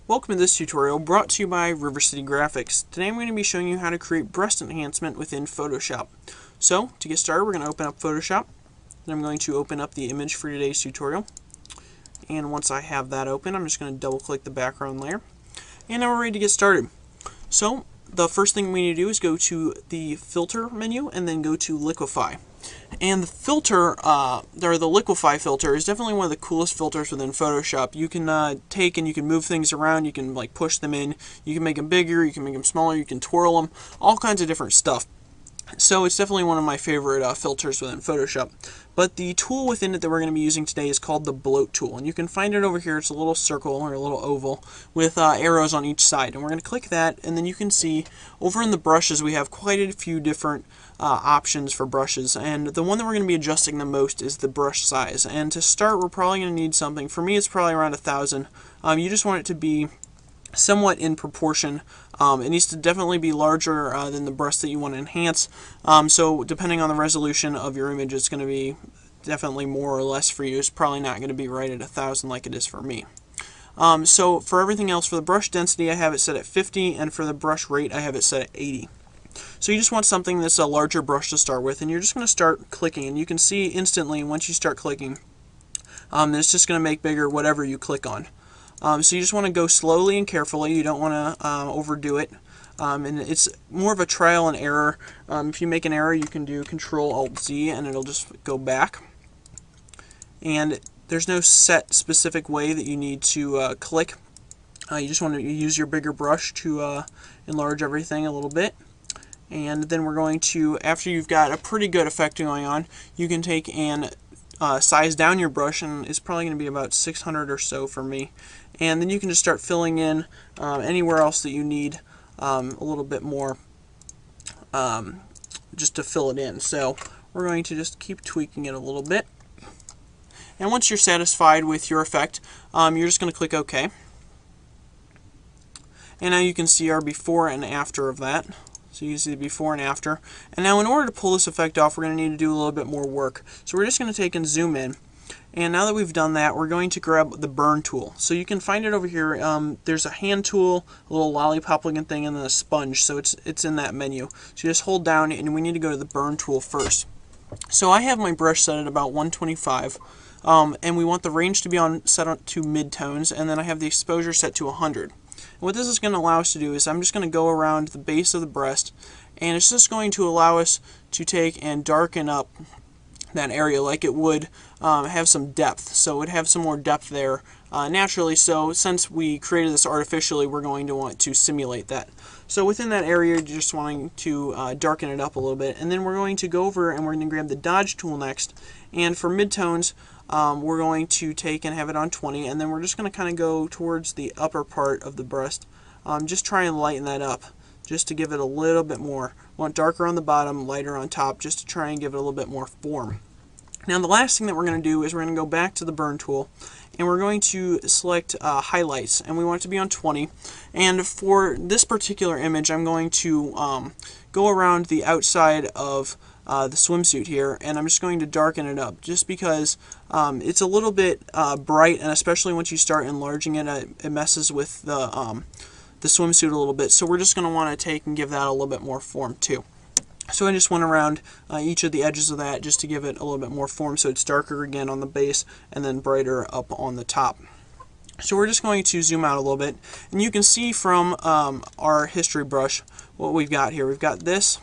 Welcome to this tutorial brought to you by River City Graphics. Today I'm going to be showing you how to create brush enhancement within Photoshop. So, to get started, we're going to open up Photoshop. Then I'm going to open up the image for today's tutorial. And once I have that open, I'm just going to double click the background layer. And now we're ready to get started. So, the first thing we need to do is go to the filter menu and then go to liquify. And the filter, or the liquify filter, is definitely one of the coolest filters within Photoshop. You can take and you can move things around, you can like push them in, you can make them bigger, you can make them smaller, you can twirl them, all kinds of different stuff. So it's definitely one of my favorite filters within Photoshop. But the tool within it that we're going to be using today is called the bloat tool. And you can find it over here. It's a little circle or a little oval with arrows on each side. And we're going to click that, and then you can see over in the brushes we have quite a few different options for brushes. And the one that we're going to be adjusting the most is the brush size. And to start, we're probably going to need something. For me, it's probably around 1,000. You just want it to be somewhat in proportion. It needs to definitely be larger than the brush that you want to enhance. So depending on the resolution of your image, it's going to be definitely more or less for you. It's probably not going to be right at 1,000 like it is for me. So for everything else, for the brush density, I have it set at 50, and for the brush rate, I have it set at 80. So you just want something that's a larger brush to start with, and you're just going to start clicking, and you can see instantly once you start clicking, it's just going to make bigger whatever you click on. So you just want to go slowly and carefully. You don't want to overdo it. And it's more of a trial and error. If you make an error, you can do Control-Alt-Z and it'll just go back. And there's no set specific way that you need to click. You just want to use your bigger brush to enlarge everything a little bit. And then we're going to, after you've got a pretty good effect going on, you can take and size down your brush, and it's probably going to be about 600 or so for me. And then you can just start filling in anywhere else that you need a little bit more just to fill it in. So we're going to just keep tweaking it a little bit. And once you're satisfied with your effect, you're just going to click OK. And now you can see our before and after of that. So you can see the before and after. And now in order to pull this effect off, we're going to need to do a little bit more work. So we're just going to take and zoom in. And now that we've done that, we're going to grab the burn tool. So you can find it over here. There's a hand tool, a little lollipop looking thing, and then a sponge. So it's in that menu. So you just hold down, and we need to go to the burn tool first. So I have my brush set at about 125. And we want the range to be set to mid-tones, and then I have the exposure set to 100. And what this is going to allow us to do is I'm just going to go around the base of the breast, and it's just going to allow us to take and darken up that area like it would have some depth. So it would have some more depth there naturally. So since we created this artificially, we're going to want to simulate that. So within that area, you're just wanting to darken it up a little bit. And then we're going to go over and we're going to grab the dodge tool next. And for midtones, we're going to take and have it on 20, and then we're just going to kind of go towards the upper part of the breast. Just try and lighten that up, just to give it a little bit more. Want darker on the bottom, lighter on top, just to try and give it a little bit more form. Now the last thing that we're going to do is we're going to go back to the burn tool, and we're going to select highlights, and we want it to be on 20. And for this particular image, I'm going to go around the outside of the swimsuit here, and I'm just going to darken it up just because it's a little bit bright, and especially once you start enlarging it, it messes with the swimsuit a little bit. So we're just going to want to take and give that a little bit more form too. So I just went around each of the edges of that just to give it a little bit more form, so it's darker again on the base and then brighter up on the top. So we're just going to zoom out a little bit, and you can see from our history brush what we've got here. We've got this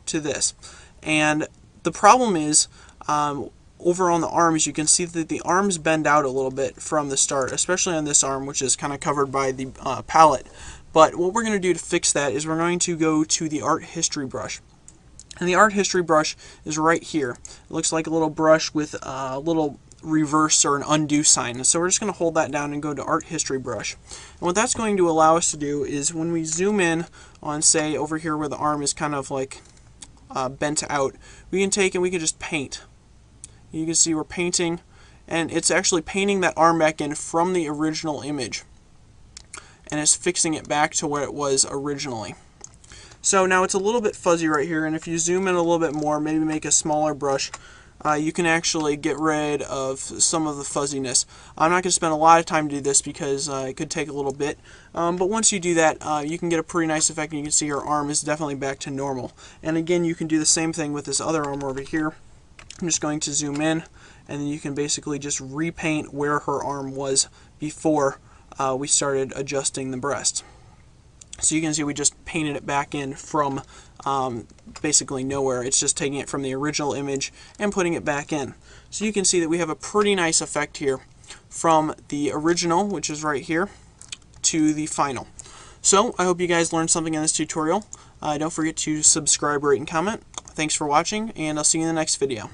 to this. And the problem is, over on the arms, you can see that the arms bend out a little bit from the start, especially on this arm, which is kind of covered by the palette. But what we're going to do to fix that is we're going to go to the art history brush. And the art history brush is right here. It looks like a little brush with a little reverse or an undo sign. So we're just going to hold that down and go to art history brush. And what that's going to allow us to do is when we zoom in on, say, over here where the arm is kind of like bent out, we can take and we can just paint. You can see we're painting, and it's actually painting that arm back in from the original image, and it's fixing it back to where it was originally. So now it's a little bit fuzzy right here, and if you zoom in a little bit more, maybe make a smaller brush, you can actually get rid of some of the fuzziness. I'm not going to spend a lot of time to do this because it could take a little bit, but once you do that, you can get a pretty nice effect, and you can see her arm is definitely back to normal. And again, you can do the same thing with this other arm over here. I'm just going to zoom in, and then you can basically just repaint where her arm was before we started adjusting the breast. So you can see we just painted it back in from basically nowhere. It's just taking it from the original image and putting it back in. So you can see that we have a pretty nice effect here from the original, which is right here, to the final. So I hope you guys learned something in this tutorial. Don't forget to subscribe, rate, and comment. Thanks for watching, and I'll see you in the next video.